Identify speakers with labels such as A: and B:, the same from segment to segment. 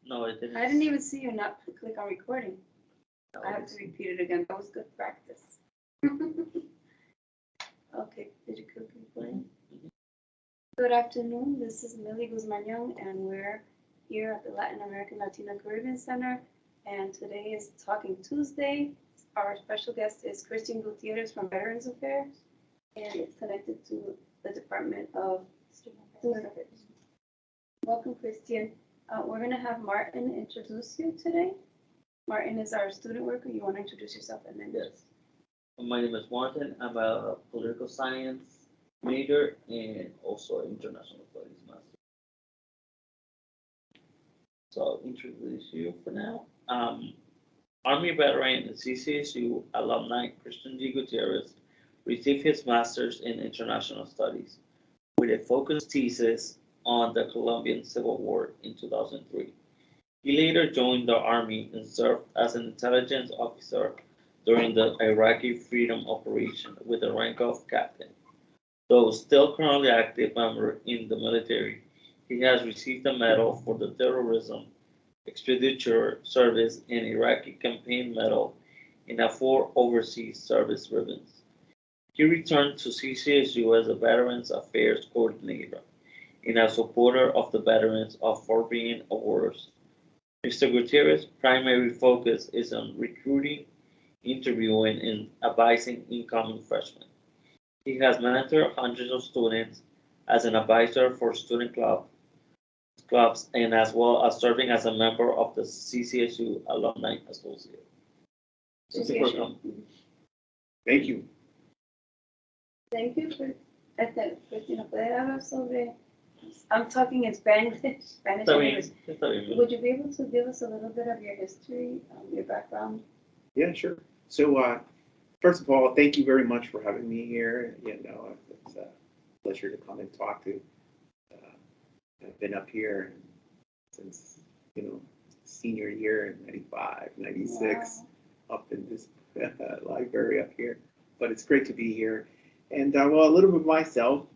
A: No, it didn't.
B: I didn't even see you not click on recording.
A: No,
B: I have to repeat it again. That was good practice. Okay, did you click recording? Good afternoon. This is Millie Guzman, and we're here at the Latin American Latino Caribbean Center. And today is Talking Tuesday. Our special guest is Christian Gutierrez from Veterans Affairs, and it's connected to the Department of Student Affairs. Welcome, Christian. We're going to have Martin introduce you today. Martin is our student worker. You want to introduce yourself and then?
A: Yes. My name is Martin. I'm a political science major and also an international studies master. So I'll introduce you for now. Army veteran and CCSU alumni Christian G. Gutierrez received his master's in international studies with a focused thesis on the Colombian Civil War in 2003. He later joined the Army and served as an intelligence officer during the Iraqi Freedom Operation with the rank of captain. Though still currently active member in the military, he has received a medal for the terrorism expenditure service and Iraqi campaign medal and 4 overseas service ribbons. He returned to CCSU as a Veterans Affairs Coordinator and a supporter of the Veterans of Caribbean Awards. Mr. Gutierrez's primary focus is on recruiting, interviewing, and advising incoming freshmen. He has mentored hundreds of students as an advisor for student clubs and as well as serving as a member of the CCSU Alumni Association. Thank you for coming.
C: Thank you.
B: Thank you for Cristina, ¿puede hablar sobre? I'm talking in Spanish. Spanish
A: Está
B: and
A: bien,
B: English.
A: está bien.
B: Would you be able to give us a little bit of your history, your background?
C: Yeah, sure. So, first of all, thank you very much for having me here. It's a pleasure to come and talk to. I've been up here since, senior year in 95, 96, up in this library up here. But it's great to be here. And, well, a little bit of myself.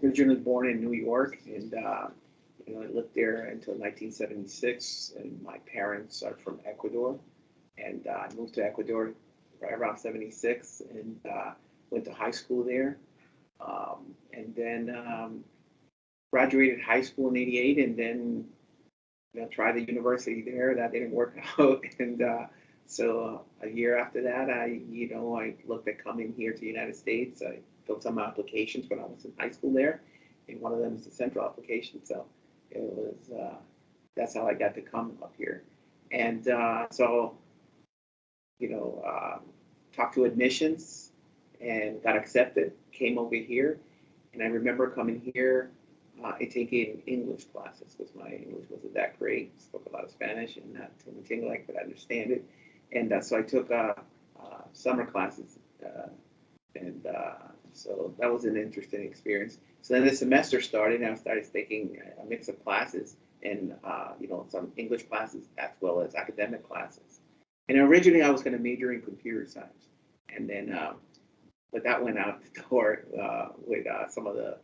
C: Originally born in New York, and I lived there until 1976. And my parents are from Ecuador, and I moved to Ecuador right around 76, and went to high school there, and then graduated high school in '88, and then tried the university there. That didn't work out, and so a year after that, I looked at coming here to the United States. I filled some applications when I was in high school there, and one of them is the central application. So it was that's how I got to come up here, and so talked to admissions and got accepted. Came over here, and I remember coming here and taking English classes because my English wasn't that great. Spoke a lot of Spanish and not too much English, but I understand it, and so I took summer classes, and so that was an interesting experience. So then the semester started, and I started taking a mix of classes, and some English classes as well as academic classes. And originally I was going to major in computer science, and then but that went out the door with some of the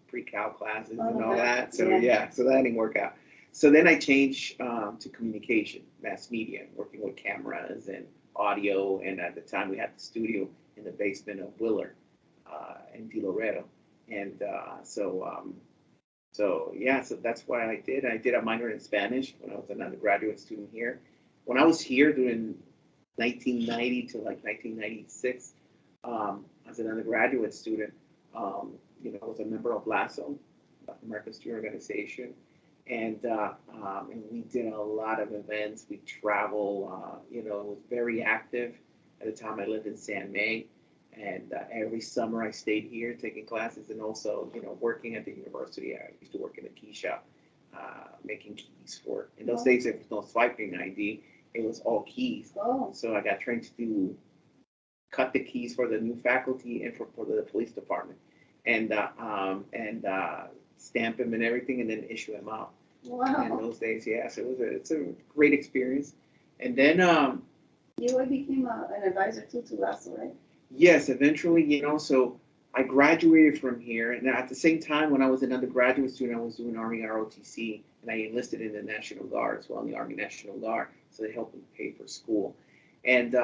C: pre-cal classes and all that. So so that didn't work out. So then I changed to communication, mass media, working with cameras and audio. And at the time we had the studio in the basement of Willard in De Loreto. And so that's what I did. I did a minor in Spanish when I was an undergraduate student here. When I was here during 1990 to like 1996, as an undergraduate student, I was a member of LASO, American Student Organization, and we did a lot of events. We travel, it was very active. At the time I lived in San May, and every summer I stayed here taking classes, and also, working at the university. I used to work in a key shop, making keys for, in those days there was no swiping ID, it was all keys. So I got trained to cut the keys for the new faculty and for the police department, and stamp them and everything, and then issue them out.
B: Wow.
C: In those days, so it's a great experience. And then
B: you became an advisor to LASO, right?
C: yes, eventually, so I graduated from here, and at the same time, when I was an undergraduate student, I was doing Army ROTC, and I enlisted in the National Guard as well, in the Army National Guard, so they helped me pay for school. And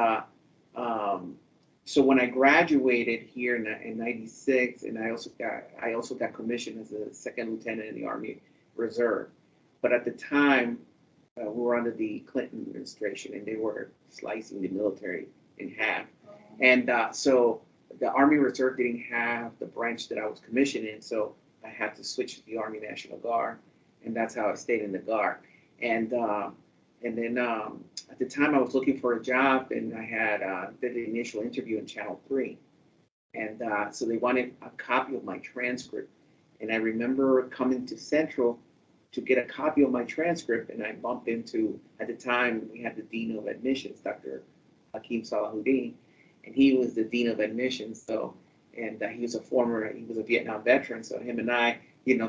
C: so when I graduated here in '96, and I also got commissioned as a second lieutenant in the Army Reserve. But at the time, we were under the Clinton administration, and they were slicing the military in half. And so the Army Reserve didn't have the branch that I was commissioned in, so I had to switch to the Army National Guard, and that's how I stayed in the Guard. And then at the time I was looking for a job, and I had did the initial interview in Channel 3, and so they wanted a copy of my transcript. And I remember coming to Central to get a copy of my transcript, and I bumped into, at the time we had the Dean of Admissions, Dr. Hakeem Salahuddin, and he was the Dean of Admissions. So, and he was a Vietnam veteran, so him and I,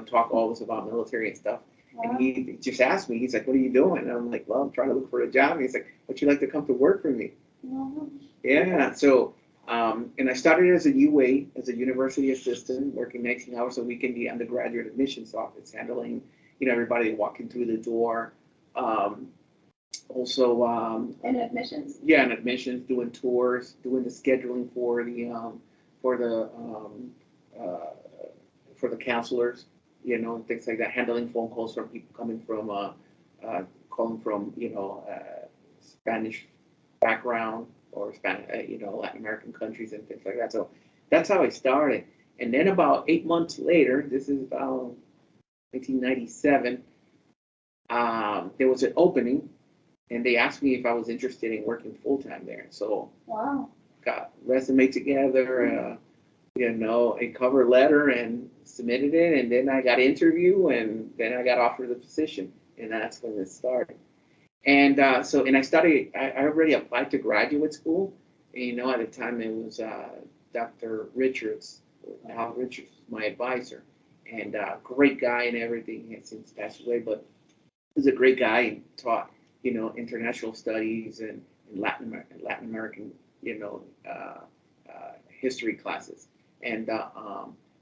C: talk always about military and stuff.
B: Wow.
C: And he just asked me, he's like, "What are you doing?" And I'm like, "Well, I'm trying to look for a job." And he's like, "Would you like to come to work for me?"
B: Wow.
C: Yeah. So, and I started as a UA, as a university assistant, working 19 hours a week in the undergraduate admissions office, handling, everybody walking through the door. Also,
B: And admissions.
C: yeah, and admissions, doing tours, doing the scheduling for the for the counselors, and things like that, handling phone calls from people coming from calling from Spanish background or Spanish, Latin American countries and things like that. So that's how I started. And then about 8 months later, this is about 1997, there was an opening, and they asked me if I was interested in working full time there. So
B: Wow.
C: got resume together, a cover letter, and submitted it, and then I got interview, and then I got offered the position, and that's when it started. And and I started. I already applied to graduate school, and at the time it was Dr. Richards, Hal Richards, my advisor, and great guy and everything. He has since passed away, but he was a great guy and taught international studies and Latin American history classes. And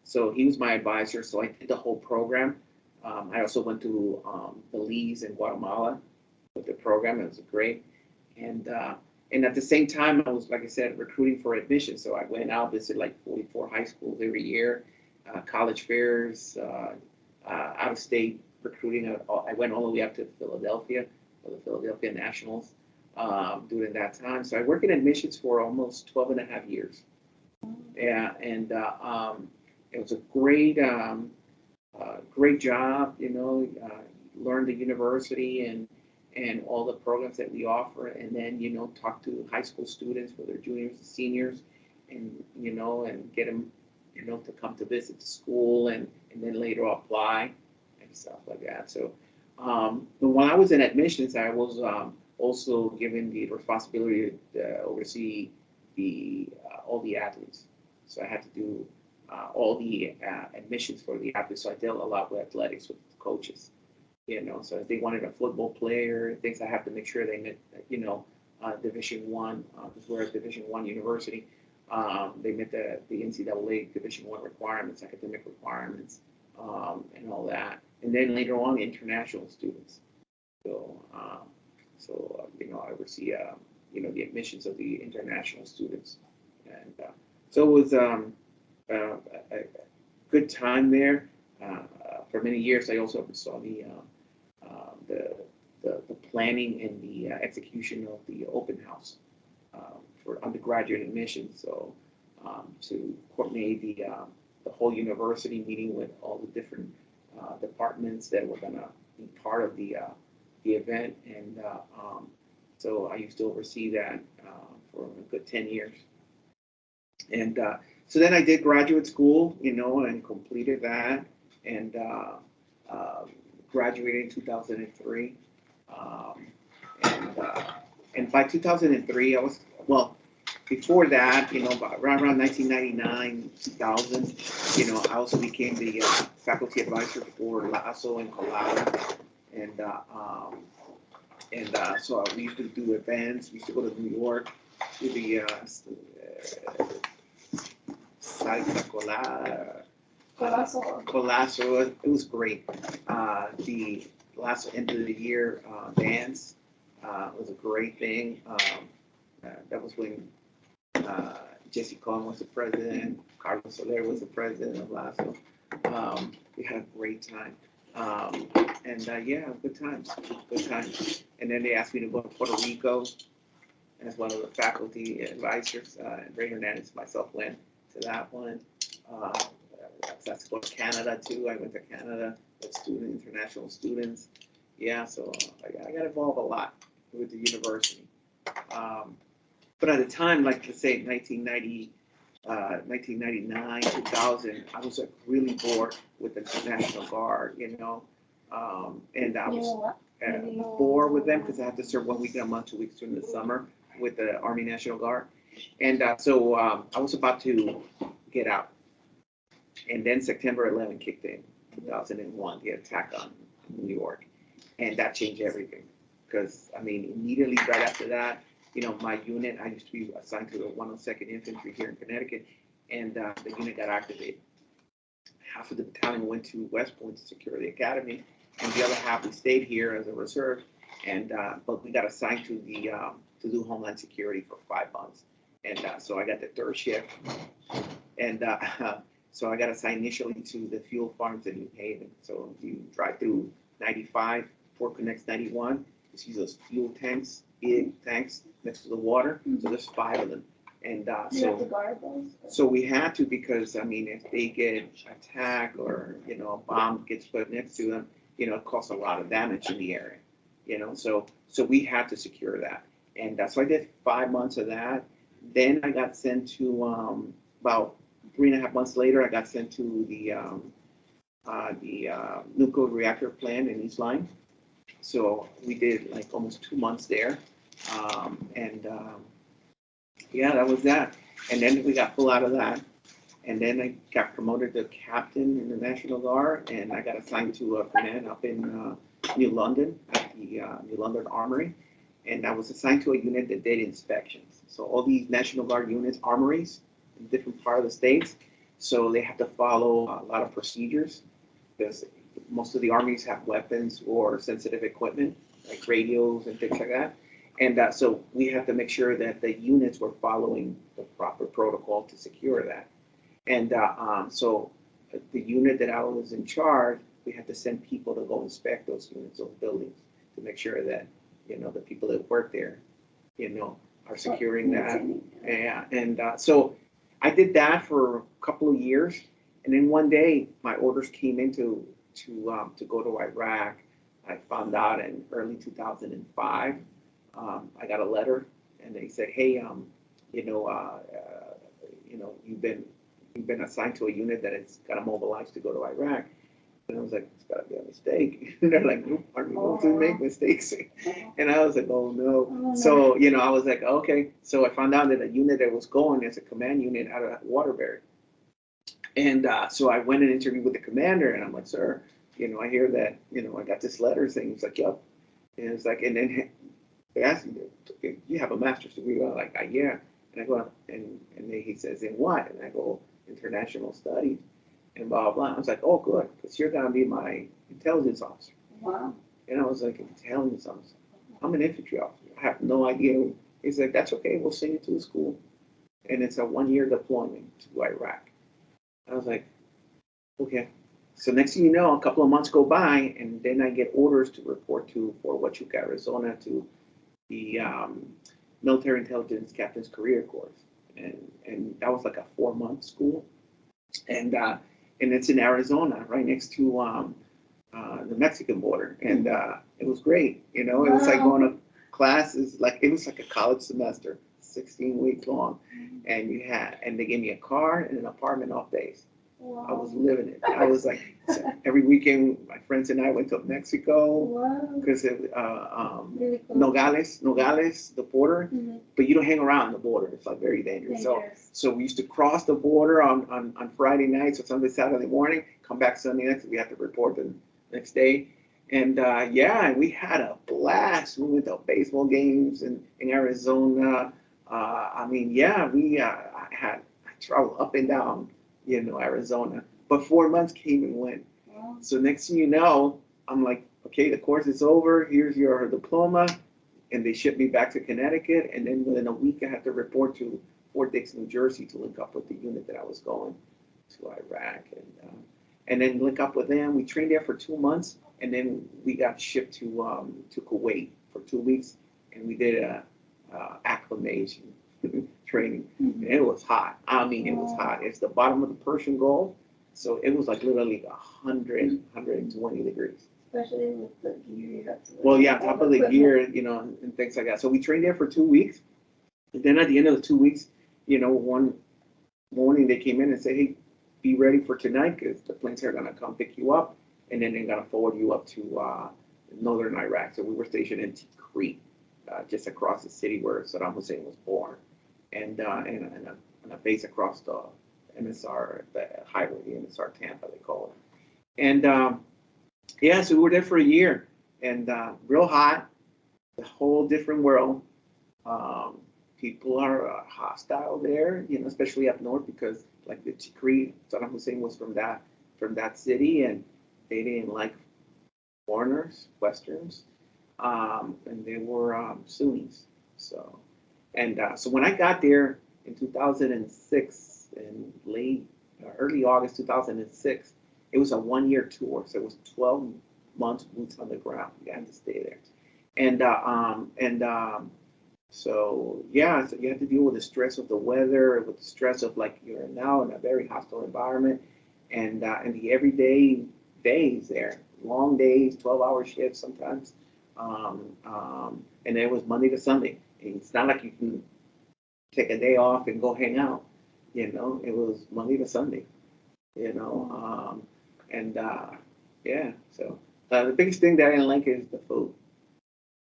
C: so he was my advisor. So I did the whole program. I also went to Belize and Guatemala with the program. It was great. And at the same time, I was, like I said, recruiting for admission. So I went out, visited like 44 high schools every year, college fairs, out of state recruiting. I went all the way up to Philadelphia for the Philadelphia Nationals during that time. So I worked in admissions for almost 12 and a half years. Yeah, and it was a great, great job. Learned the university and all the programs that we offer, and then talk to high school students, whether juniors and seniors, and and get them to come to visit the school, and then later apply and stuff like that. So, but when I was in admissions, I was also given the responsibility to oversee all the athletes. So I had to do all the admissions for the athletes. So I dealt a lot with athletics with coaches. So if they wanted a football player, things, I have to make sure they met, Division One, because we're a Division One university. They met the NCAA Division One requirements, academic requirements, and all that. And then later on, international students. So, I oversee, the admissions of the international students, and so it was a good time there. For many years, I also oversaw the planning and the execution of the open house for undergraduate admissions. So to coordinate the whole university, meeting with all the different departments that were going to be part of the event, and so I used to oversee that for a good 10 years. And so then I did graduate school, and completed that, and graduated in 2003. And by 2003, I was, well, before that, around 1999, 2000, I also became the faculty advisor for LASO and Colado. And so we used to do events. We used to go to New York to the Colasso. It was great. The last end of the year dance was a great thing. That was when Jesse Cohen was the president, Carlos Soler was the president of Lasso. We had a great time. Yeah, good times, good times. And then they asked me to go to Puerto Rico as one of the faculty advisors. And Ray Hernandez and myself went to that one. That's go to Canada too. I went to Canada with international students. Yeah, so I got involved a lot with the university. But at the time, like let's say 1999, 2000, I was like really bored with the National Guard, you know. And I was bored with them because I had to serve 1 week a month, 2 weeks during the summer with the Army National Guard. And so I was about to get out. And then September 11 kicked in, 2001, the attack on New York. And that changed everything. Because, I mean, immediately right after that, you know, my unit, I used to be assigned to the 102nd Infantry here in Connecticut, and the unit got activated. Half of the battalion went to West Point to secure the academy, and the other half we stayed here as a reserve. And but we got assigned to the to do Homeland Security for 5 months, and so I got the third shift, and so I got assigned initially to the fuel farms in New Haven. So you drive through 95, Port Connects 91. You see those fuel tanks, big tanks next to the water. So there's 5 of them. And
B: You have to guard those?
C: so we had to, because I mean, if they get attacked or, you know, a bomb gets put next to them, you know, it causes a lot of damage in the area, you know, so we had to secure that. And so I did 5 months of that. Then I got sent to, about 3.5 months later, I got sent to the nuclear reactor plant in East Lyme. So we did like almost 2 months there. Yeah, that was that. And then we got pulled out of that. And then I got promoted to captain in the National Guard, and I got assigned to a command up in New London at the New London Armory. And I was assigned to a unit that did inspections. So all these National Guard units, armories in different parts of the states, so they have to follow a lot of procedures, because most of the armies have weapons or sensitive equipment, like radios and things like that. And so we have to make sure that the units were following the proper protocol to secure that. And so the unit that I was in charge, we had to send people to go inspect those units, those buildings, to make sure that, you know, the people that work there, you know, are securing that. Yeah. And so I did that for a couple of years. And then one day my orders came in to go to Iraq. I found out in early 2005. I got a letter, and they said, "Hey, you know, you've been assigned to a unit that has got to mobilize to go to Iraq." And I was like, "It's got to be a mistake." And they're like, "No, aren't we going to make mistakes?" And I was like, "Oh no!" So you know, I was like, "Okay." So I found out that a unit that was going as a command unit out of Waterbury, and so I went and interviewed with the commander, and I'm like, "Sir, you know, I hear that, you know, I got this letter saying." He's like, "Yup." And it's like, and then they asked me, "You have a master's degree?" I'm like, "Yeah." And I go, and then he says, "In what?" And I go, "International studies," and blah, blah, blah. I was like, "Oh, good, because you're going to be my intelligence officer."
B: Wow.
C: And I was like, "Intelligence officer? I'm an infantry officer. I have no idea." He's like, "That's okay. We'll send you to the school. And it's a 1-year deployment to Iraq." I was like, "Okay." So next thing you know, a couple of months go by, and then I get orders to report to Fort Huachuca, Arizona, to the Military Intelligence Captain's Career Course, and that was like a 4-month school, and it's in Arizona, right next to the Mexican border, and it was great. You know, it was like going to classes, like it was like a college semester, 16 weeks long, and they gave me a car and an apartment off base.
B: Wow.
C: I was living it. I was like, every weekend, my friends and I went to Mexico because
B: Really cool.
C: Nogales, the border, but you don't hang around the border. It's like very dangerous. So we used to cross the border on Friday nights or Sunday, Saturday morning, come back Sunday night, we had to report the next day. And yeah, we had a blast. We went to baseball games in Arizona. I mean, yeah, I travel up and down, Arizona. But 4 months came and went.
B: Wow.
C: So next thing you know, I'm like, okay, the course is over. Here's your diploma. And they shipped me back to Connecticut. And then within a week, I had to report to Fort Dix, New Jersey to link up with the unit that I was going to Iraq. And then link up with them. We trained there for 2 months. And then we got shipped to Kuwait for 2 weeks. And we did a acclimation training.
B: Mhm.
C: And it was hot. I mean, it was hot. It's the bottom of the Persian Gulf. So it was like literally 120 degrees.
B: Especially with the gear you have to wear.
C: Well, yeah, on
B: all
C: top of the
B: equipment.
C: gear, and things like that. So we trained there for 2 weeks. And then at the end of the 2 weeks, one morning they came in and said, hey, be ready for tonight because the planes are going to come pick you up. And then they're going to forward you up to northern Iraq. So we were stationed in Tikrit, just across the city where Saddam Hussein was born. And a base across the MSR, the highway, the MSR Tampa, they call it. And yeah, so we were there for a year, and real hot, a whole different world. People are hostile there, especially up north because like the Tikrit, Saddam Hussein was from that city, and they didn't like foreigners, Westerns, and they were Sunnis. So when I got there in 2006, in early August 2006, it was a 1-year tour. So it was 12 months boots on the ground. You had to stay there. So yeah, so you have to deal with the stress of the weather, with the stress of like you're now in a very hostile environment, and the everyday days there, long days, 12-hour shifts sometimes, and it was Monday to Sunday. And it's not like you can take a day off and go hang out, it was Monday to Sunday, yeah. So the biggest thing that I didn't like is the food.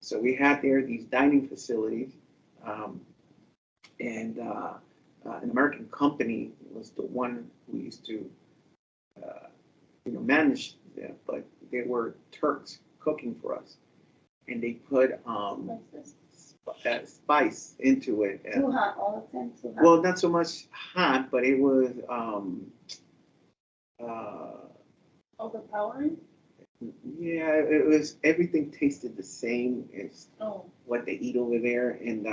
C: So we had there these dining facilities, and an American company was the one who used to, manage them, but they were Turks cooking for us, and they put spice into it.
B: Too hot all the time. Too hot.
C: Well, not so much hot, but it was
B: Overpowering.
C: yeah, it was everything tasted the same as
B: Oh.
C: what they eat over there. And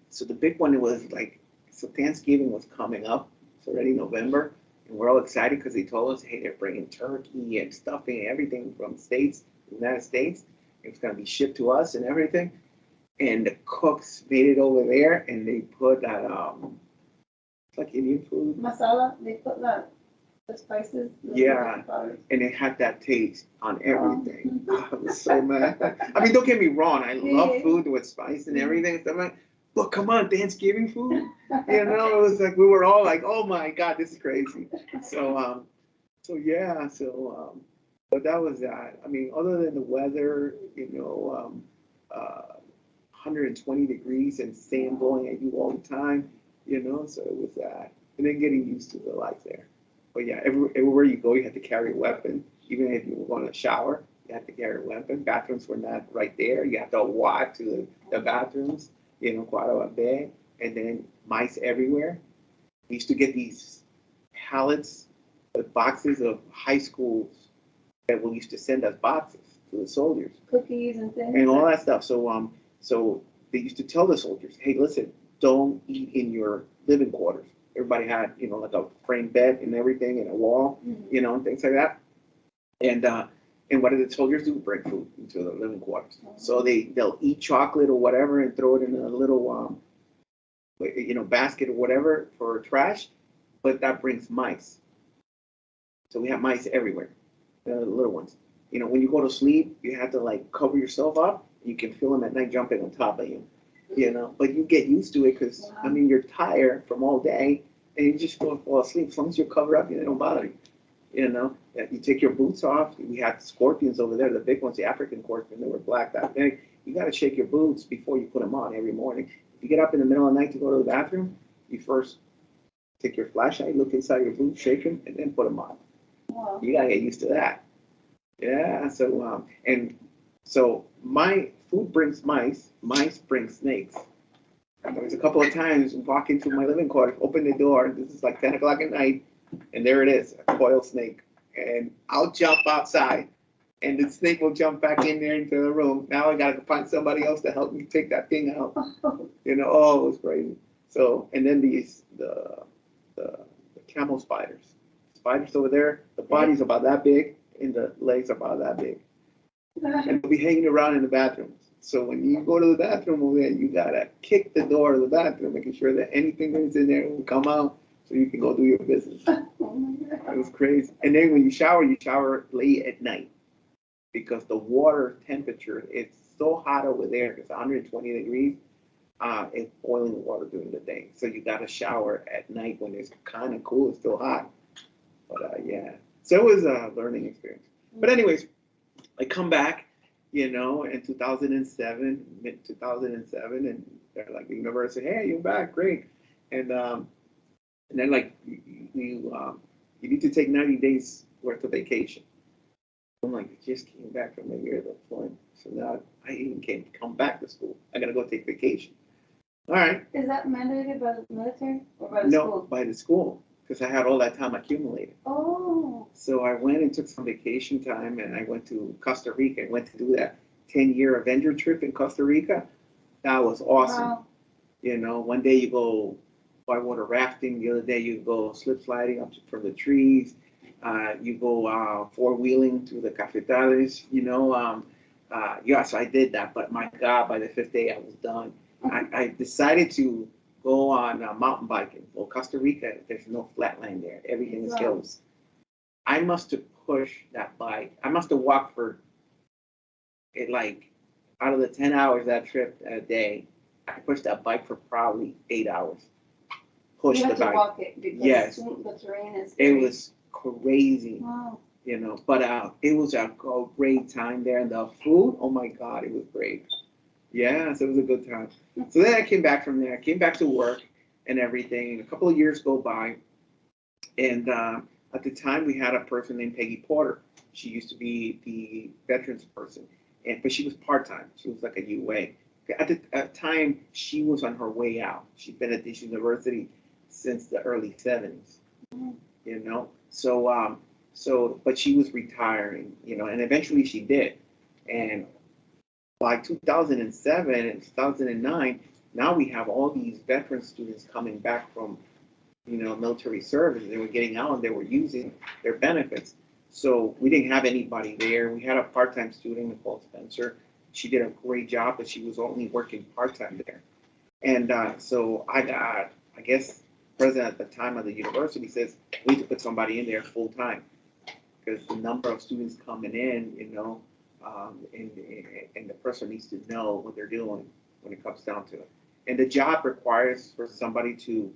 C: so the big one was like, so Thanksgiving was coming up. It's already November, and we're all excited because they told us, hey, they're bringing turkey and stuffing and everything from the United States. It's going to be shipped to us and everything. And the cooks made it over there, and they put that it's like Indian food.
B: Masala. They put the spices.
C: Yeah, and it had that taste on everything. I was so mad. I mean, don't get me wrong. I love food with spice and everything. Stuff like, but come on, Thanksgiving food. It was like we were all like, oh my God, this is crazy. So yeah. But that was that. I mean, other than the weather, 120 degrees and sand blowing at you all the time, so it was that. And then getting used to the life there. But yeah, everywhere you go, you had to carry a weapon. Even if you were going to shower, you had to carry a weapon. Bathrooms were not right there. You had to walk to the bathrooms, cuando a bed, and then mice everywhere. We used to get these pallets with boxes of high schools that we used to send us boxes to the soldiers.
B: Cookies and things.
C: And all that stuff. So they used to tell the soldiers, hey, listen, don't eat in your living quarters. Everybody had, like a framed bed and everything and a wall,
B: Mm-hmm.
C: And things like that. And what did the soldiers do? Bring food into the living quarters.
B: Oh.
C: So they'll eat chocolate or whatever and throw it in a little, basket or whatever for trash, but that brings mice. So we have mice everywhere, the little ones. When you go to sleep, you have to like cover yourself up. You can feel them at night jumping on top of you. But you get used to it because,
B: Wow.
C: I mean, you're tired from all day and you just fall asleep. As long as you're covered up, they don't bother you. You take your boots off. We had scorpions over there, the big ones, the African scorpion, they were black that big. You got to shake your boots before you put them on every morning. If you get up in the middle of the night to go to the bathroom, you first take your flashlight, look inside your boots, shake them, and then put them on.
B: Wow.
C: You got to get used to that. Yeah, so my food brings mice bring snakes. There was a couple of times walk into my living quarters, open the door. This is like 10 o'clock at night, and there it is, a coil snake. And I'll jump outside, and the snake will jump back in there into the room. Now I gotta find somebody else to help me take that thing out. You know, oh, it was crazy. So, and then the camel spiders. Spiders over there, the body's about that big, and the legs are about that big. And they'll be hanging around in the bathrooms. So when you go to the bathroom over there, you gotta kick the door of the bathroom, making sure that anything that's in there will come out so you can go do your business.
B: Oh my
C: It
B: God.
C: was crazy. And then when you shower late at night because the water temperature is so hot over there. It's 120 degrees. It's boiling water during the day. So you got to shower at night when it's kind of cool. It's still hot. But yeah. So it was a learning experience. But anyways, I come back, you know, in 2007, mid 2007, and they're like the university, hey, you're back, great. And then like you need to take 90 days worth of vacation. I'm like, I just came back from a year of deployment. So now I even can't come back to school. I gotta go take vacation. All right.
B: Is that mandated by the military or by the
C: No,
B: school?
C: by the school, because I had all that time accumulated.
B: Oh.
C: So I went and took some vacation time, and I went to Costa Rica. I went to do that 10-year Avenger trip in Costa Rica. That was awesome.
B: Wow.
C: You know, one day you go whitewater rafting, the other day you go slip sliding up from the trees. You go four-wheeling to the cafetales, you know. Yeah, so I did that, but my God, by the fifth day I was done. I decided to go on mountain biking. Well, Costa Rica, there's no flat land there. Everything is
B: Wow.
C: hills. I must have pushed that bike. I must have walked for it like out of the 10 hours that trip a day, I pushed that bike for probably 8 hours. Pushed
B: You
C: the
B: have to
C: bike.
B: walk it because
C: Yes.
B: the terrain is.
C: It
B: very-
C: was crazy,
B: Wow.
C: you know, but it was a great time there. And the food, oh my God, it was great. Yeah, so it was a good time. So then I came back from there. I came back to work and everything. And a couple of years go by. And at the time, we had a person named Peggy Porter. She used to be the veterans person, but she was part-time. She was like a UA. At the time, she was on her way out. She'd been at this university since the early 70s, you know? But she was retiring, you know, and eventually she did. And by 2007 and 2009, now we have all these veteran students coming back from, you know, military service. They were getting out and they were using their benefits. So we didn't have anybody there. We had a part-time student, Nicole Spencer. She did a great job, but she was only working part-time there. And so I guess, president at the time of the university says, we need to put somebody in there full-time because the number of students coming in, you know, and the person needs to know what they're doing when it comes down to it. And the job requires for somebody to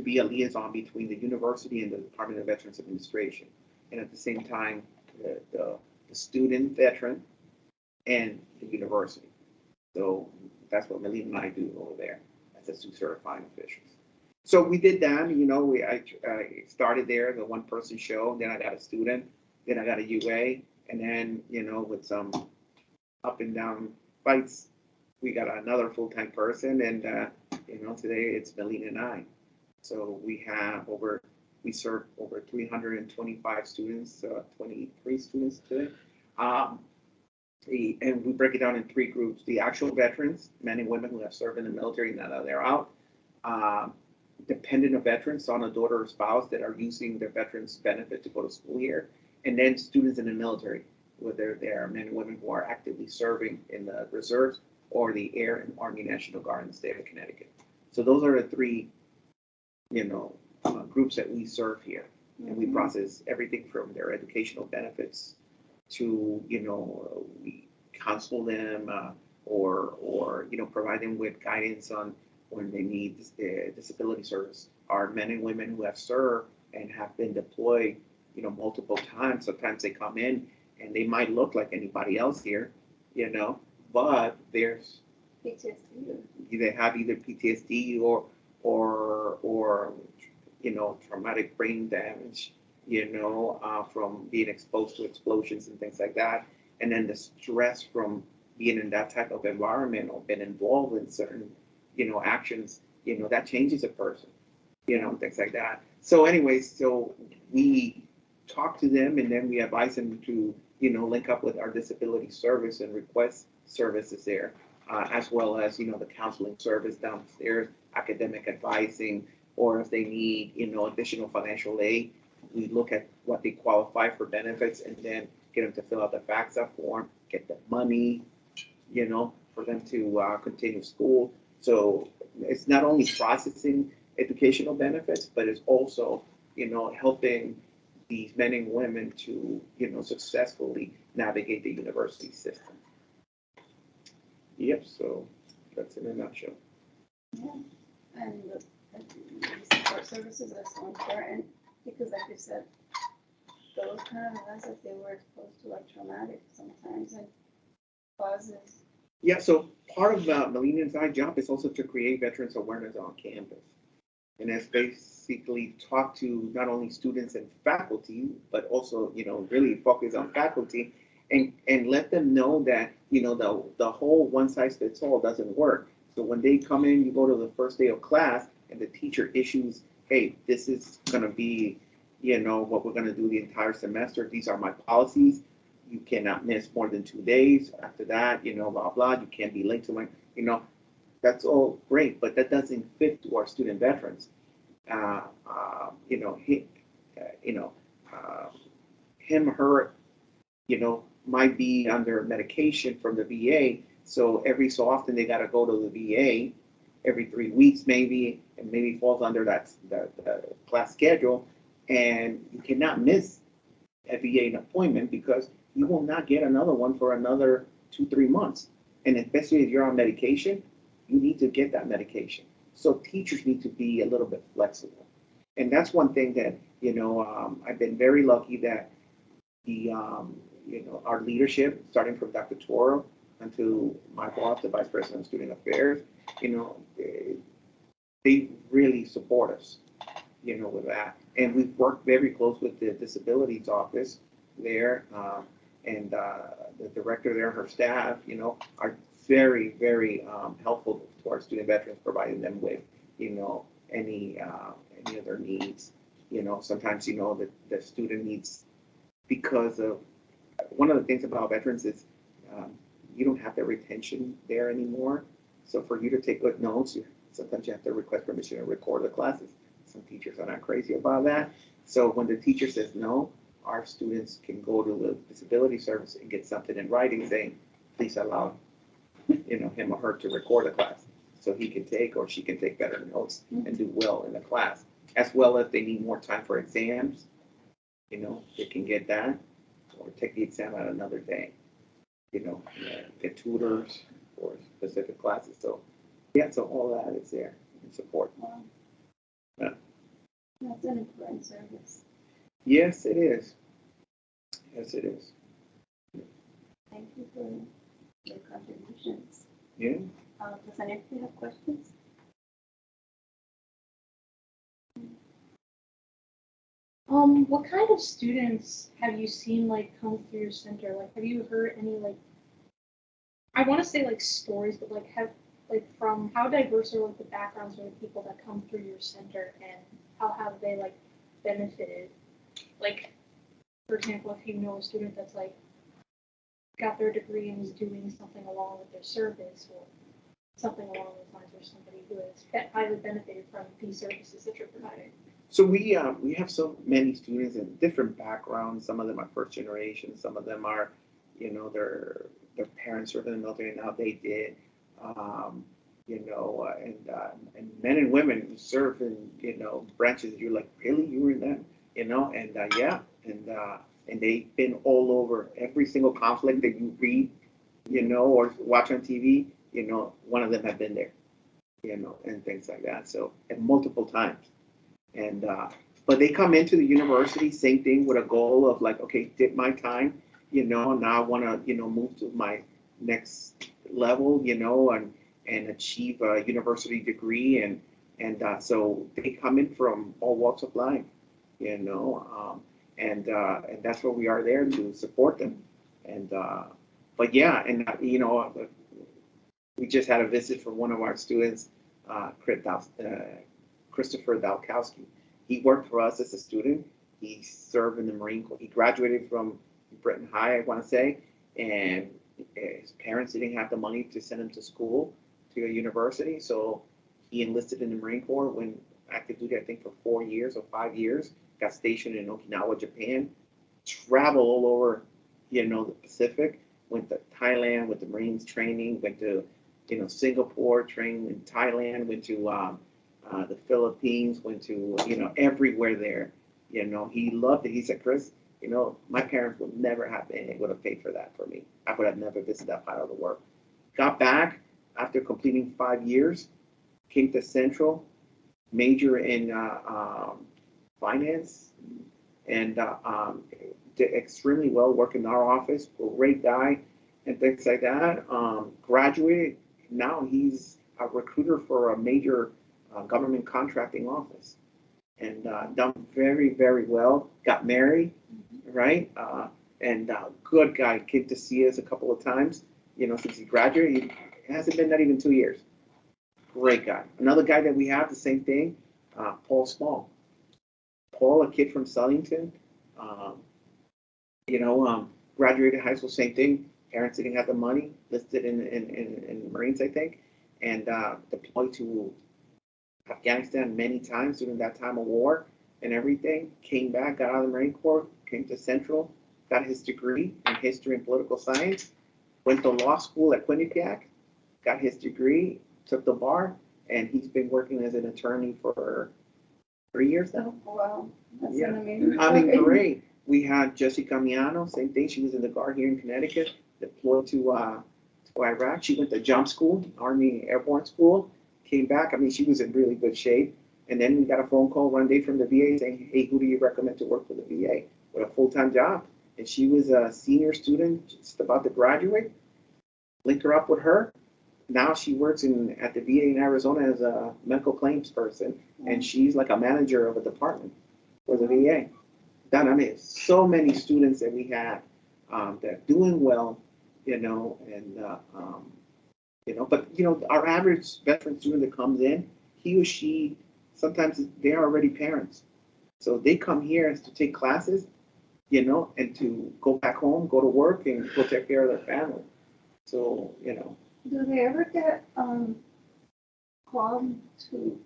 C: be a liaison between the university and the Department of Veterans Administration, and at the same time, the student veteran and the university. So that's what Melina and I do over there as the two certifying officials. So we did that, you know, I started there, the one-person show, then I got a student, then I got a UA, and then, you know, with some up and down fights, we got another full-time person, and, you know, today it's Melina and I. So we serve over 325 students, 23 students today. And we break it down in three groups: the actual veterans, men and women who have served in the military, now that they're out; dependent of veterans, son, a daughter, or spouse that are using their veterans benefit to go to school here; and then students in the military, whether they are men and women who are actively serving in the reserves or the Air and Army National Guard in the state of Connecticut. So those are the three, you know, groups that we serve here, and we process everything from their educational benefits to, you know, we counsel them or you know, provide them with guidance on when they need disability service. Our men and women who have served and have been deployed, you know, multiple times. Sometimes they come in and they might look like anybody else here, you know, but there's
B: PTSD.
C: they have either PTSD or you know, traumatic brain damage, you know, from being exposed to explosions and things like that, and then the stress from being in that type of environment or been involved in certain, actions, that changes a person, things like that. So anyways, so we talk to them and then we advise them to, link up with our disability service and request services there, as well as, the counseling service downstairs, academic advising, or if they need, additional financial aid, we look at what they qualify for benefits and then get them to fill out the FAFSA form, get the money, for them to continue school. So it's not only processing educational benefits, but it's also, helping these men and women to, successfully navigate the university system. Yep, so that's in a nutshell.
B: Yeah, and the support services are so important because, like you said, those kind of events that they were exposed to are traumatic sometimes and causes.
C: Yeah, so part of Melina and I's job is also to create veterans awareness on campus. And that's basically talk to not only students and faculty, but also, really focus on faculty and let them know that, the whole one size fits all doesn't work. So when they come in, you go to the first day of class and the teacher issues, hey, this is gonna be, what we're gonna do the entire semester. These are my policies. You cannot miss more than 2 days. After that, blah, blah, you can't be late to my, that's all great, but that doesn't fit to our student veterans. Him, her, might be under medication from the VA. So every so often they got to go to the VA every 3 weeks, maybe, and maybe falls under that class schedule. And you cannot miss a VA appointment because you will not get another one for another 2-3 months. And especially if you're on medication, you need to get that medication. So teachers need to be a little bit flexible. And that's one thing that, I've been very lucky that the, our leadership, starting from Dr. Toro until my boss, the Vice President of Student Affairs, they really support us, with that. And we've worked very close with the disabilities office there, and the director there and her staff, are very, very helpful to our student veterans, providing them with, any of their needs. Sometimes, the student needs, because of one of the things about veterans is you don't have the retention there anymore. So for you to take good notes, sometimes you have to request permission to record the classes. Some teachers are not crazy about that. So when the teacher says no, our students can go to the disability service and get something in writing saying, please allow, him or her to record the class so he can take or she can take better notes and do well in the class. As well as they need more time for exams, they can get that or take the exam at another day, get tutors for specific classes. So yeah, so all that is there in support.
B: Wow.
C: Yeah.
B: That's an important service.
C: Yes, it is. Yes, it is.
B: Thank you for your contributions.
C: Yeah.
B: Does anybody have questions?
D: What kind of students have you seen come through your center? Have you heard any I want to say stories, but from how diverse are the backgrounds of the people that come through your center, and how have they benefited? For example, if you know a student that's got their degree and is doing something along with their service or something along those lines, or somebody who has highly benefited from these services that you're providing.
C: So we have so many students in different backgrounds. Some of them are first generation. Some of them are, their parents served in the military and now they did. And men and women who serve in branches. You're like, really, you were in that, yeah, and they've been all over every single conflict that you read, or watch on TV. One of them have been there, and things like that. So, and multiple times. And but they come into the university, same thing, with a goal of okay, did my time, now I want to, move to my next level, and achieve a university degree, and so they come in from all walks of life, and that's what we are there to support them, and But yeah, and we just had a visit from one of our students, Christopher Dalkowski. He worked for us as a student. He served in the Marine Corps. He graduated from Britain High, I want to say, and his parents didn't have the money to send him to school, to a university, so he enlisted in the Marine Corps, when active duty, I think, for 4 years or 5 years. Got stationed in Okinawa, Japan. Traveled all over, the Pacific. Went to Thailand with the Marines training. Went to, Singapore, trained in Thailand. Went to the Philippines. Went to, everywhere there. He loved it. He said, Chris, my parents would never have been able to pay for that for me. I would have never visited that part of the world. Got back after completing 5 years, came to Central, major in finance, and did extremely well, working in our office, great guy, and things like that. Graduated, now he's a recruiter for a major government contracting office, and done very, very well. Got married, right? And good guy, came to see us a couple of times, since he graduated. It hasn't been not even 2 years. Great guy. Another guy that we have, the same thing, Paul Small. Paul, a kid from Southington, graduated high school, same thing. Parents didn't have the money, listed in the Marines, I think, and deployed to Afghanistan many times during that time of war and everything. Came back, got out of the Marine Corps, came to Central, got his degree in history and political science, went to law school at Quinnipiac, got his degree, took the bar, and he's been working as an attorney for 3 years now.
B: Wow, that's
C: Yeah.
B: an amazing.
C: I mean, great. We had Jessica Miano, same thing. She was in the Guard here in Connecticut, deployed to Iraq. She went to jump school, Army Airborne School, came back. I mean, she was in really good shape. And then we got a phone call one day from the VA saying, hey, who do you recommend to work for the VA with a full-time job? And she was a senior student, just about to graduate. Link her up with her. Now she works at the VA in Arizona as a medical claims person, and she's like a manager of a department for the VA. I mean, so many students that we have that are doing well, but our average veteran student that comes in, he or she, sometimes they're already parents, so they come here to take classes, and to go back home, go to work, and go take care of their family. So,
B: Do they ever get called to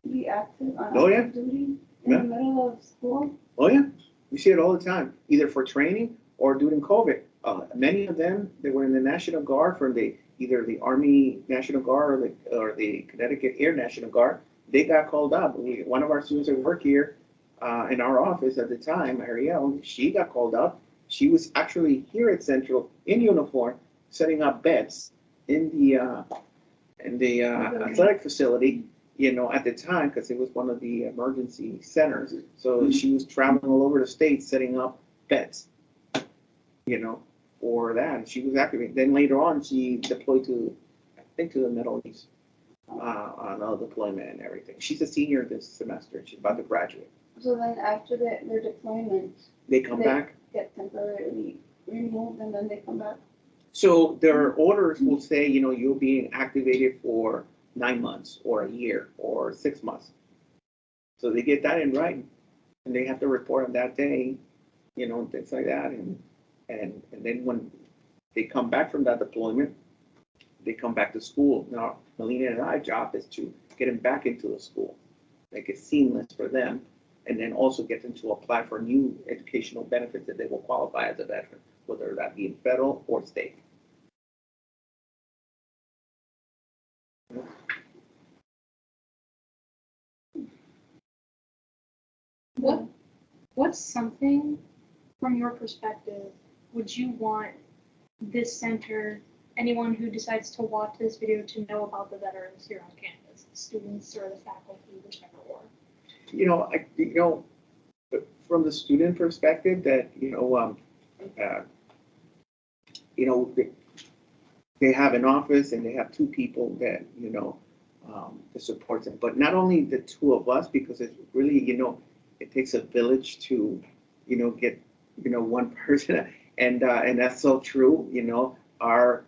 B: be active on
C: Oh, yeah.
B: active duty in
C: Yeah.
B: the middle of school?
C: Oh yeah, we see it all the time, either for training or during COVID. Many of them, they were in the National Guard from either the Army National Guard or the Connecticut Air National Guard. They got called up. One of our students that worked here in our office at the time, Ariel, she got called up. She was actually here at Central in uniform, setting up beds in the athletic facility, at the time, because it was one of the emergency centers. So she was traveling all over the state setting up beds, for that. And she was active. Then later on, she deployed to the Middle East on a deployment and everything. She's a senior this semester. She's about to graduate.
B: So then after their deployment,
C: They come back.
B: get temporarily removed and then they come back?
C: So their orders will say, you'll be activated for 9 months or a year or 6 months. So they get that in writing, and they have to report on that day, and things like that. And then when they come back from that deployment, they come back to school. Now, Melina and our job is to get them back into the school, make it seamless for them, and then also get them to apply for new educational benefits that they will qualify as a veteran, whether that be in federal or state.
D: What's something from your perspective would you want this center, anyone who decides to watch this video, to know about the veterans here on campus, the students or the faculty, whichever one?
C: From the student perspective, that they have an office and they have 2 people that that supports them. But not only the 2 of us, because it's really it takes a village to get one person. And that's so true. Our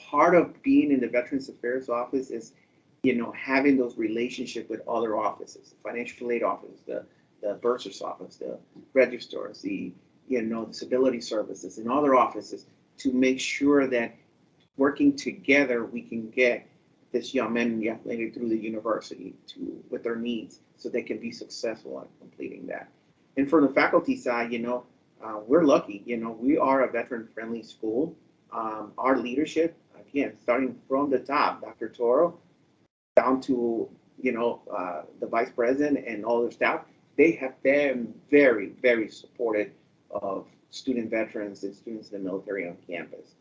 C: part of being in the Veterans Affairs Office is, having those relationships with other offices, financial aid office, the bursar's office, the registrars, the disability services, and other offices, to make sure that working together we can get this young man and young lady through the university with their needs, so they can be successful at completing that. And for the faculty side, we're lucky. We are a veteran-friendly school. Our leadership, again, starting from the top, Dr. Toro, down to the vice president and all their staff, they have been very, very supportive of student veterans and students in the military on campus.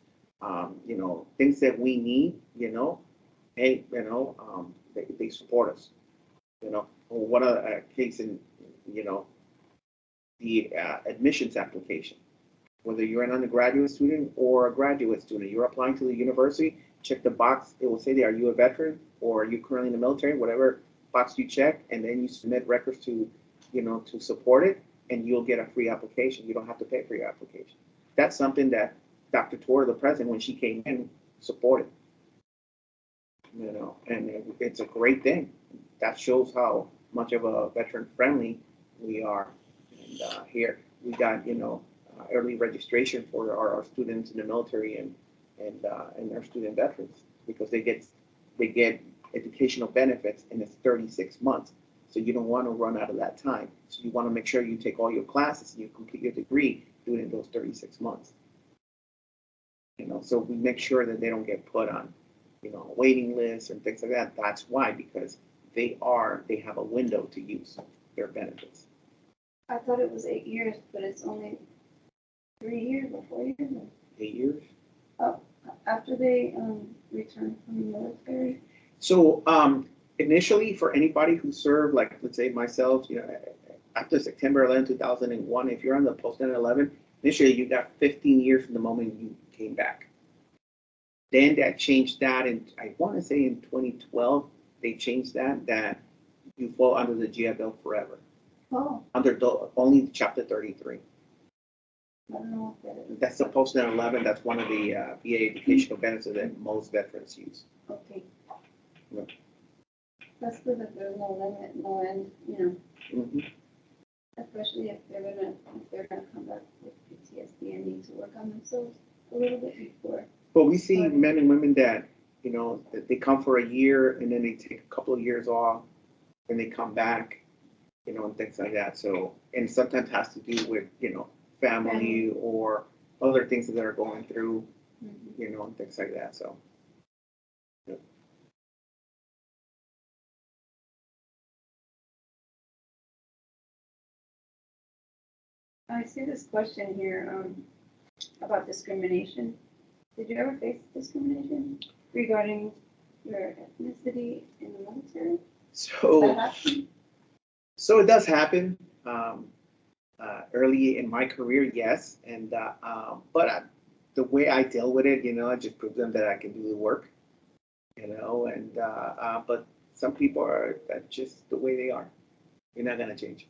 C: Things that we need, hey, they support us. One of the case in, the admissions application, whether you're an undergraduate student or a graduate student, you're applying to the university, check the box. It will say there, are you a veteran or are you currently in the military? Whatever box you check, and then you submit records to support it, and you'll get a free application. You don't have to pay for your application. That's something that Dr. Tor, the president, when she came in, supported. And it's a great thing. That shows how much of a veteran-friendly we are. And here we got early registration for our students in the military and our student veterans, because they get educational benefits, and it's 36 months. So you don't want to run out of that time. So you want to make sure you take all your classes and you complete your degree during those 36 months. So we make sure that they don't get put on, waiting lists and things like that. That's why, because they have a window to use their benefits.
B: I thought it was 8 years, but it's only 3 years or 4 years.
C: 8 years.
B: After they return from the military.
C: So initially, for anybody who served, like let's say myself, after September 11, 2001, if you're on the post 9/11, initially you got 15 years from the moment you came back. Then that changed that, and I want to say in 2012 they changed that you fall under the GFL forever.
B: Oh.
C: Under only Chapter 33.
B: I don't know what that is.
C: That's the post 9/11. That's one of the VA educational benefits that most veterans use.
B: Okay.
C: Yeah.
B: That's good that there's no limit, no end,
C: Mm-hmm.
B: especially if they're gonna come back with PTSD and need to work on themselves a little bit before.
C: But we see men and women that, that they come for a year and then they take a couple of years off and they come back, and things like that. So, and sometimes has to do with, family or other things that they're going through, and things like that. So. Yeah.
B: I see this question here about discrimination. Did you ever face discrimination regarding your ethnicity in the military?
C: So it does happen. Early in my career, yes, and but the way I deal with it, I just prove them that I can do the work, and but some people that's just the way they are. You're not gonna change.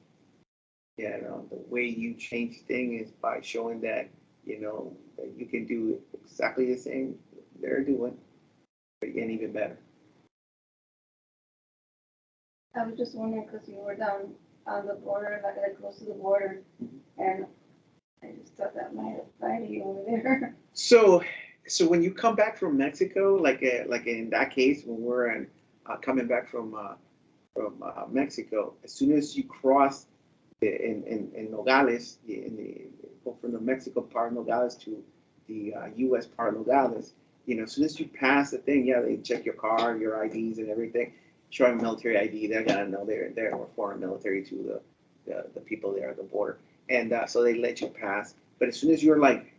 C: The way you change things is by showing that that you can do exactly the same they're doing, and even better.
B: I was just wondering because you were down on the border, like close to the border, and I just thought that might apply to you over there.
C: So when you come back from Mexico, like in that case, when we're coming back from Mexico, as soon as you cross in Nogales, go from the Mexico part of Nogales to the U.S. part of Nogales, as soon as you pass the thing, they check your car, your IDs, and everything. Showing military ID, they're gonna know they're foreign military to the people there at the border, and so they let you pass. But as soon as you're like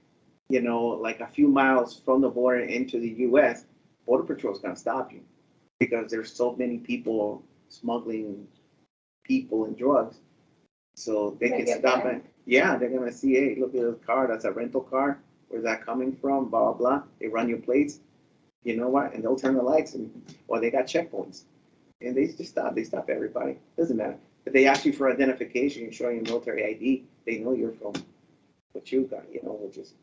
C: a few miles from the border into the U.S., Border Patrol is gonna stop you because there's so many people smuggling people and drugs. So they can stop it. Yeah, they're gonna see, hey, look at this car. That's a rental car. Where's that coming from? Blah blah blah. They run your plates. You know what? And they'll turn the lights, and they got checkpoints. And they just stop. They stop everybody. Doesn't matter. If they ask you for identification, you're showing your military ID, they know you're from what you got, which is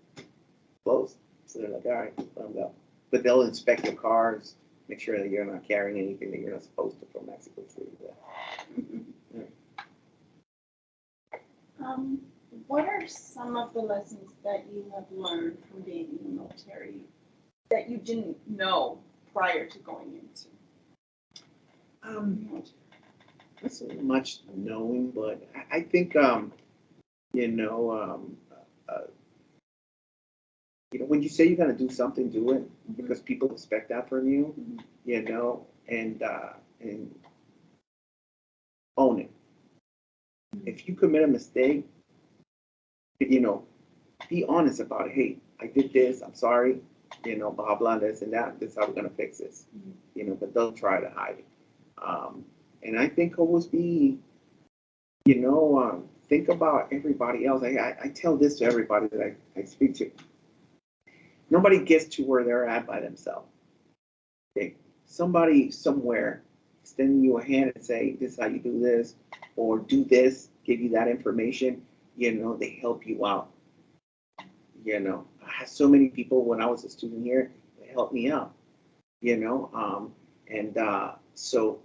C: closed. So they're like, all right, let them go. But they'll inspect your cars, make sure that you're not carrying anything that you're not supposed to from Mexico City.
E: What are some of the lessons that you have learned from being in the military that you didn't know prior to going into the military?
C: Not so much knowing, but I think you know, when you say you're gonna do something, do it because people expect that from you. You know, and own it. If you commit a mistake, you know, be honest about it. Hey, I did this. I'm sorry. You know, blah blah, this and that. This is how we're gonna fix this. You know, but don't try to hide it. And I think always be, you know, think about everybody else. I tell this to everybody that I speak to. Nobody gets to where they're at by themselves. Okay? Somebody somewhere extending you a hand and say, this is how you do this, or do this, give you that information, you know, they help you out. You know, I had so many people when I was a student here that helped me out, you know, so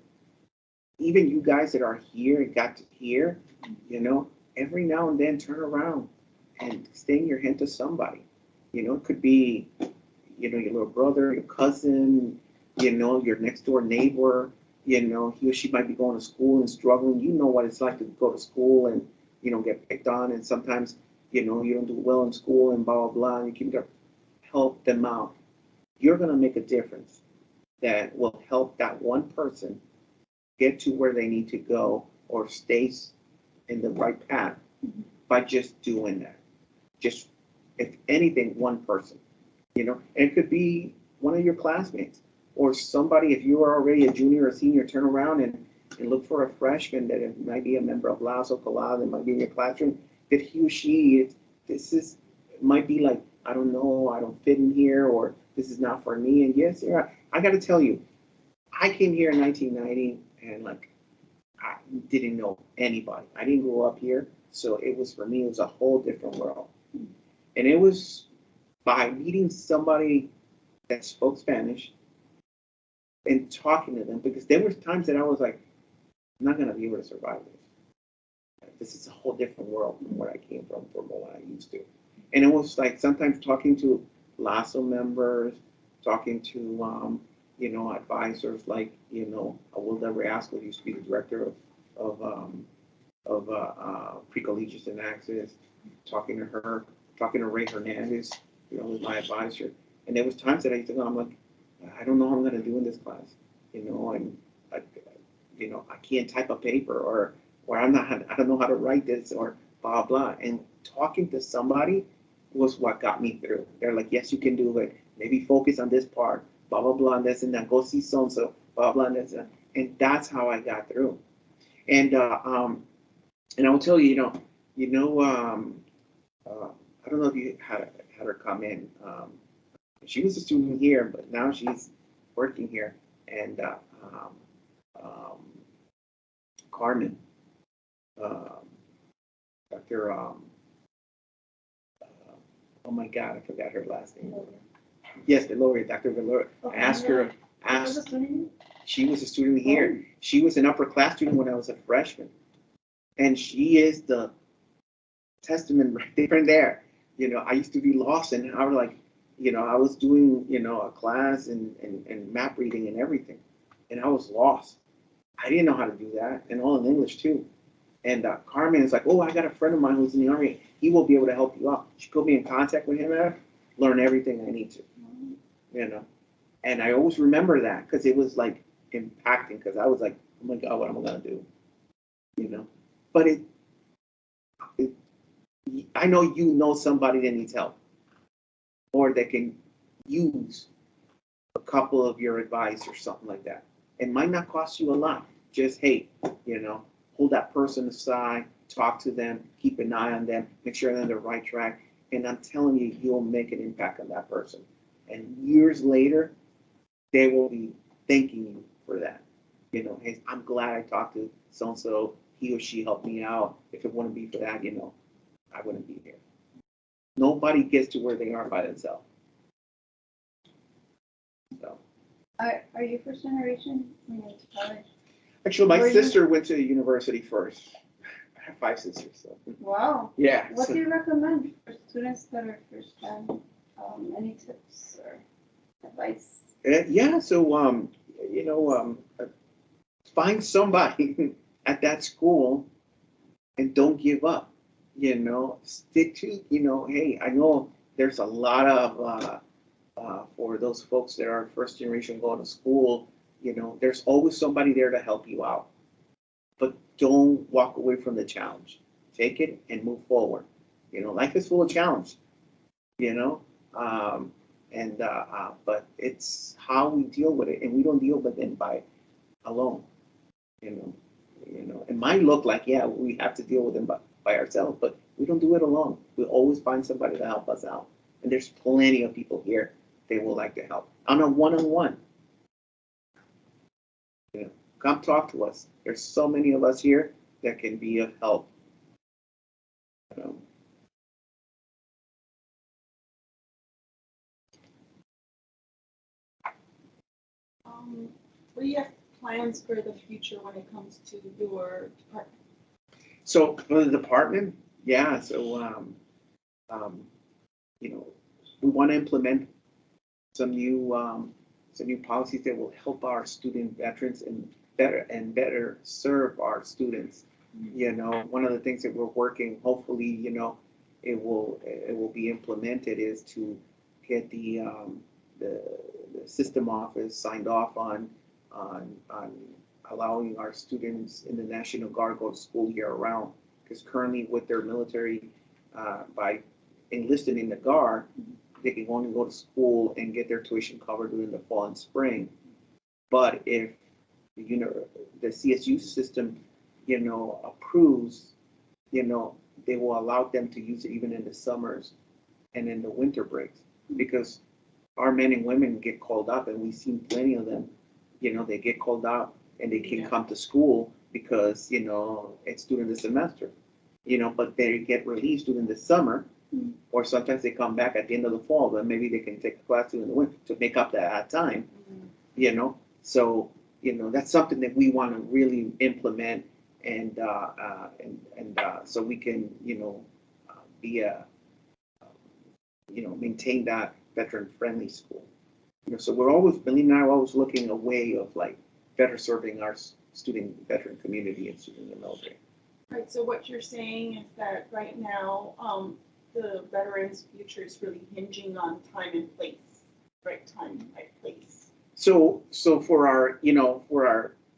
C: even you guys that are here and got to hear, you know, every now and then turn around and extend your hand to somebody. You know, it could be, you know, your little brother, your cousin, you know, your next door neighbor, you know, he or she might be going to school and struggling. You know what it's like to go to school and, you know, get picked on, and sometimes, you know, you don't do well in school and blah, blah, blah, and you keep going, help them out. You're going to make a difference that will help that one person get to where they need to go or stay in the right path by just doing that. Just, if anything, one person, you know, and it could be one of your classmates or somebody. If you are already a junior or senior, turn around and look for a freshman that it might be a member of Lazo Colada that might be in your classroom, that he or she, it might be like, I don't know, I don't fit in here, or this is not for me. And yes, yeah, I got to tell you, I came here in 1990 and like, I didn't know anybody. I didn't grow up here. So it was, for me, it was a whole different world. And it was by meeting somebody that spoke Spanish and talking to them, because there were times that I was like, I'm not going to be able to survive this. This is a whole different world from where I came from what I used to. And it was like sometimes talking to LASO members, talking to, you know, advisors like, you know, Wilda Reasco, who used to be the director of Pre-Collegiate and Access, talking to her, talking to Ray Hernandez, you know, who's my advisor. And there was times that I used to go, I'm like, I don't know how I'm going to do in this class, you know, and you know, I can't type a paper, or I don't know how to write this, or blah blah. And talking to somebody was what got me through. They're like, yes, you can do it. Maybe focus on this part, blah blah blah, and this and that. Go see so and so, blah blah, and this and that's how I got through. And I will tell you, I don't know if you had her come in. She was a student here, but now she's working here. And Carmen, Dr. Oh my God, I forgot her last name. Yes, Veloria, Dr. Veloria. She was a student here. She was an upper class student when I was a freshman. And she is the testament right there and there. You know, I used to be lost, and I was like, you know, I was doing, you know, a class and map reading and everything. And I was lost. I didn't know how to do that, and all in English too. And Carmen is like, oh, I got a friend of mine who's in the Army. He will be able to help you out. She put me in contact with him, and learn everything I need to, you know. And I always remember that because it was like impacting, because I was like, oh my God, what am I going to do? You know. But I know you know somebody that needs help, or that can use a couple of your advice or something like that. It might not cost you a lot. Just, hey, you know, hold that person aside, talk to them, keep an eye on them, make sure they're on the right track. And I'm telling you, you'll make an impact on that person. And years later, they will be thanking you for that. You know, hey, I'm glad I talked to so-and-so. He or she helped me out. If it wouldn't be for that, you know, I wouldn't be here. Nobody gets to where they are by themselves. So,
B: Are you first generation when you went to college?
C: actually, my
B: Were you-
C: sister went to university first. I have 5 sisters, so
B: Wow.
C: yeah.
B: What
C: so-
B: do you recommend for students that are first gen? Any tips or advice?
C: Yeah, so find somebody at that school and don't give up. Stick to, hey, I know there's a lot of for those folks that are first generation going to school, there's always somebody there to help you out. But don't walk away from the challenge. Take it and move forward. Life is full of challenge. You know, but it's how we deal with it, and we don't deal with it by alone. You know, it might look like we have to deal with them by ourselves, but we don't do it alone. We always find somebody to help us out, and there's plenty of people here they would like to help on a one-on-one. Come talk to us. There's so many of us here that can be of help. You know.
E: What do you have plans for the future when it comes to your department?
C: So for the department, we want to implement some new policies that will help our student veterans and better serve our students. One of the things that we're working, hopefully, it will be implemented, is to get the system office signed off on allowing our students in the National Guard go to school year round. Because currently with their military, by enlisting in the Guard, they can only go to school and get their tuition covered during the fall and spring. But if the CSU system, approves, they will allow them to use it even in the summers and in the winter breaks, because our men and women get called up, and we've seen plenty of them. They get called out and they can come to school because it's during the semester. But they get released during the summer, or sometimes they come back at the end of the fall, but maybe they can take a class during the winter to make up that time. So that's something that we want to really implement, and so we can be maintain that veteran friendly school. So Melina and I are always looking a way of like better serving our student veteran community and student in the military.
E: Right, so what you're saying is that right now, the veterans' future is really hinging on time and place, right time, right place.
C: So for our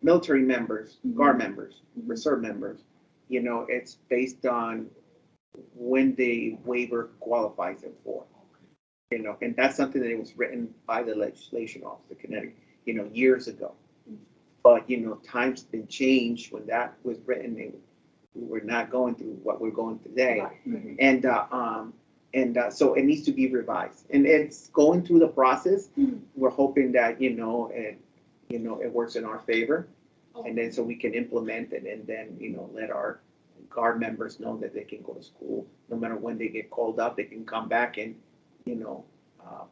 C: military members, Guard members, reserve members, it's based on when the waiver qualifies them for. And that's something that was written by the legislation office of Connecticut, years ago. But times been changed when that was written, and we're not going through what we're going through today. And so it needs to be revised, and it's going through the process. We're hoping that it works in our favor, and then so we can implement it, and then let our Guard members know that they can go to school no matter when they get called up. They can come back and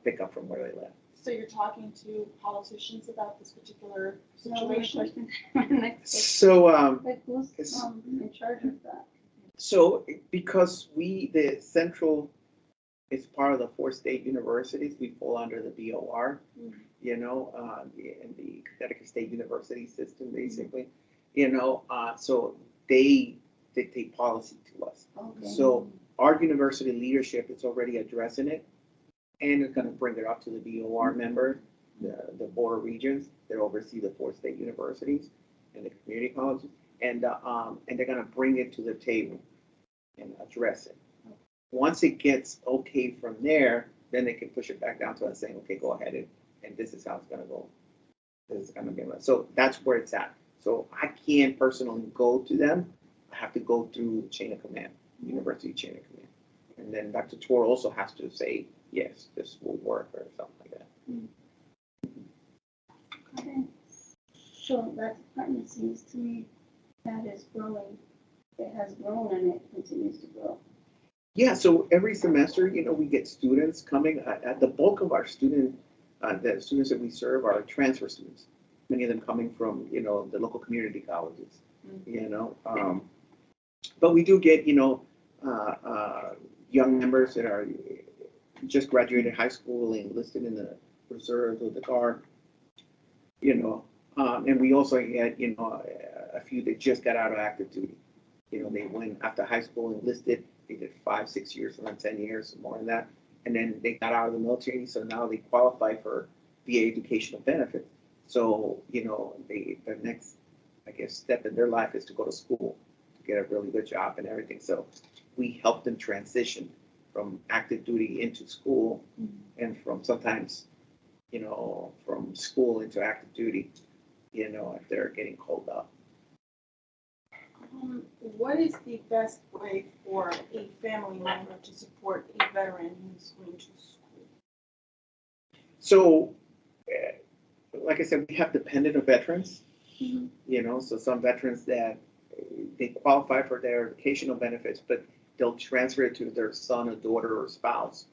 C: pick up from where they left.
E: So you're talking to politicians about this particular
B: No,
E: situation?
C: So
B: Like who's in charge of that?
C: So because the Central is part of the 4 state universities, we fall under the BOR, and the Connecticut State University system, basically, so they dictate policy to us.
B: Okay.
C: So our university leadership is already addressing it, and it's going to bring it up to the BOR member, the Board of Regents that oversee the 4 state universities and the community colleges, and they're going to bring it to the table and address it. Once it gets okay from there, then they can push it back down to us saying, okay, go ahead and this is how it's going to go. This is going to be right. So that's where it's at. So I can't personally go to them. I have to go through chain of command, university chain of command. And then Dr. Tor also has to say, yes, this will work or something like that.
B: Okay. So that department seems to me that is growing. It has grown and it continues to grow.
C: Yeah, so every semester, we get students coming. At the bulk of our the students that we serve are transfer students. Many of them coming from, the local community colleges. But we do get, young members that are just graduated high school and enlisted in the reserves or the guard. And we also had, a few that just got out of active duty. They went after high school, enlisted, they did 5, 6 years, sometimes 10 years, more than that. And then they got out of the military, so now they qualify for VA educational benefits. So, the next, I guess, step in their life is to go to school, to get a really good job and everything. So we help them transition from active duty into school, and from sometimes, from school into active duty, if they're getting called up.
E: What is the best way for a family member to support a veteran who's going to school?
C: So, like I said, we have dependent of veterans, so some veterans that they qualify for their educational benefits, but they'll transfer it to their son or daughter or spouse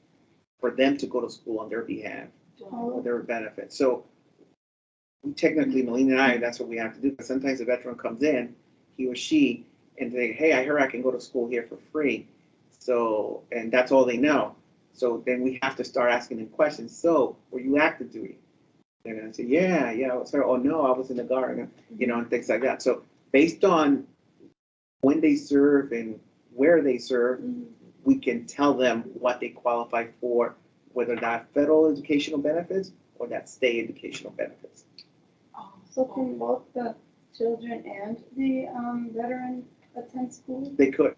C: for them to go to school on their behalf, for their benefits. So we technically, Melina and I, that's what we have to do. But sometimes a veteran comes in, he or she, and they, hey, I heard I can go to school here for free. So, and that's all they know. So then we have to start asking them questions. So, were you active duty? They're gonna say, yeah, I was there. Oh no, I was in the guard, and things like that. So based on when they serve and where they serve, we can tell them what they qualify for, whether that federal educational benefits or that state educational benefits.
B: So can both the children and the veteran attend school?
C: They could.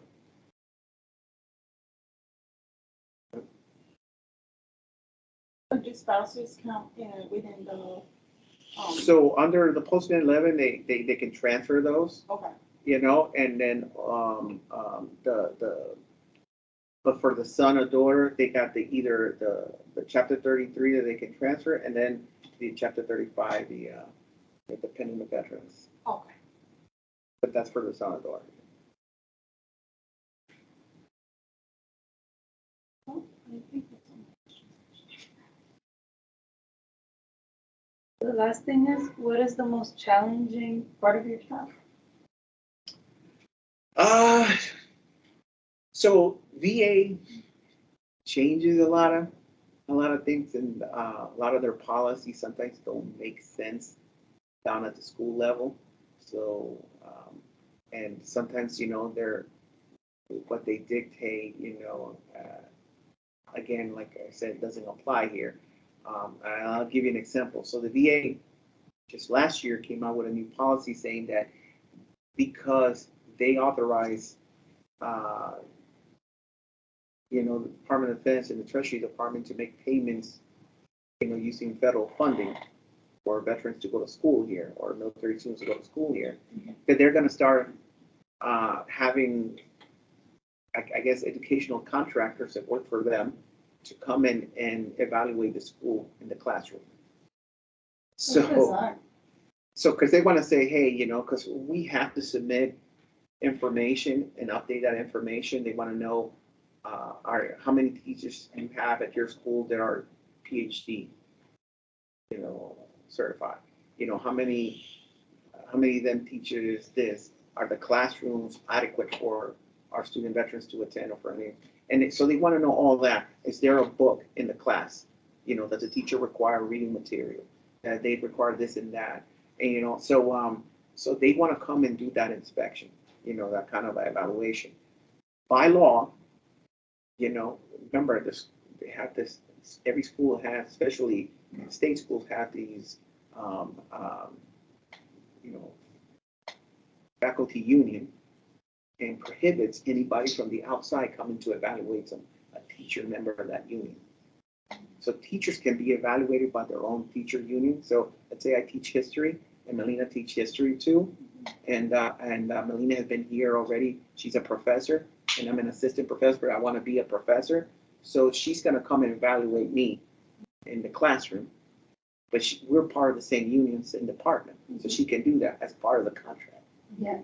E: Do spouses count within the?
C: So under the post-9/11, 11, they can transfer those,
E: Okay.
C: and then but for the son or daughter, they got either the Chapter 33 that they can transfer, and then the Chapter 35, the dependent of veterans.
E: Okay.
C: But that's for the son or daughter.
E: Well, I think that's all my questions.
B: The last thing is, what is the most challenging part of your job?
C: So VA changes a lot of things, and a lot of their policies sometimes don't make sense down at the school level. So and sometimes they're what they dictate. Again, like I said, doesn't apply here. And I'll give you an example. So the VA just last year came out with a new policy saying that because they authorize the Department of Defense and the Treasury Department to make payments, using federal funding for veterans to go to school here or military students to go to school here, that they're going to start having, I guess, educational contractors that work for them to come in and evaluate the school in the classroom. So because they want to say, hey, because we have to submit information and update that information. They want to know how many teachers you have at your school that are PhD, certified. How many of them teachers this? Are the classrooms adequate for our student veterans to attend or for any? And so they want to know all that. Is there a book in the class? Does the teacher require reading material? They require this and that. And so they want to come and do that inspection. That kind of evaluation. By law, remember this. They have this. Every school has, especially state schools, have these. Faculty union, and prohibits anybody from the outside coming to evaluate a teacher member of that union. So teachers can be evaluated by their own teacher union. So let's say I teach history, and Melina teach history too, and Melina has been here already. She's a professor, and I'm an assistant professor, but I want to be a professor. So she's going to come and evaluate me in the classroom. But we're part of the same union and department, so she can do that as part of the contract.
B: Yeah.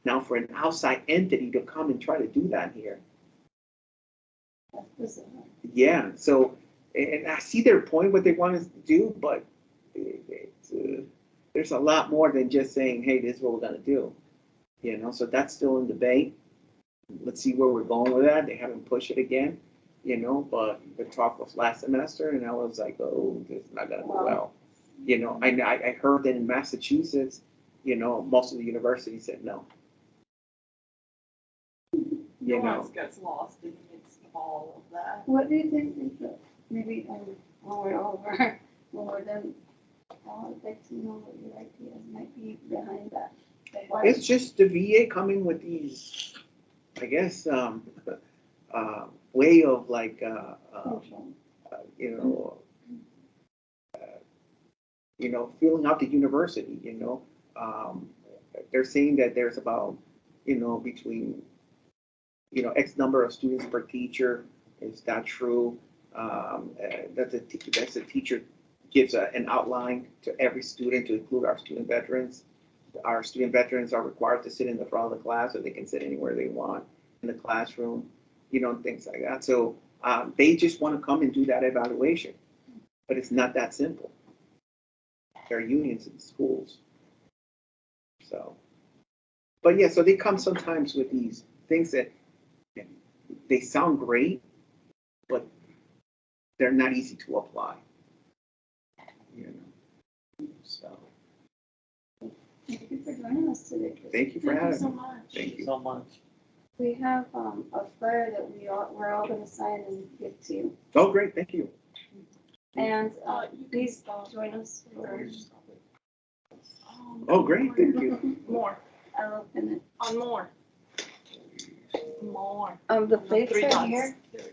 C: Now for an outside entity to come and try to do that here,
B: That's bizarre.
C: Yeah, so, and I see their point, what they want us to do, but there's a lot more than just saying, hey, this is what we're gonna do. You know, so that's still in debate. Let's see where we're going with that. They haven't pushed it again, you know, but the talk was last semester and I was like, oh, this is not gonna go well. You know, I heard that in Massachusetts, you know, most of the universities said no. You know,
E: Nuance gets lost in the midst of all of that.
B: What do you think is the, maybe, when we're over, when we're done, I'd like to know what your ideas might be behind that. Like, why-
C: it's just the VA coming with these, I guess, way of like, you know, filling out the university, you know. They're saying that there's about, you know, between, you know, X number of students per teacher. Is that true? That the teacher gives an outline to every student to include our student veterans. Our student veterans are required to sit in the front of the class, or they can sit anywhere they want in the classroom, you know, things like that. So they just want to come and do that evaluation, but it's not that simple. There are unions in schools. So, but yeah, so they come sometimes with these things that they sound great, but they're not easy to apply. You know, so
B: Thank you for joining us today.
C: thank you for
E: Thank you
C: having
E: so
C: me.
E: much.
C: Thank you.
A: So much.
B: We have a flyer that we're all gonna sign and give to you.
C: Oh, great, thank you.
B: And
E: You can
B: please
E: stop.
B: join us for
C: Oh, great, thank you.
E: More,
B: I love it.
E: on more. More.
B: The plates
E: Three
B: are
E: dots.
B: here,
E: There we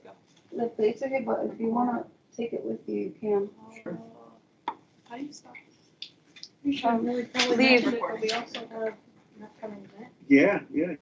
E: go.
B: the plates are here, but if you wanna take it with you, you can.
C: Sure.
E: How do you stop?
D: We should really probably
B: Leave.
D: mention it, but we also have an upcoming event.
C: Yeah, yeah.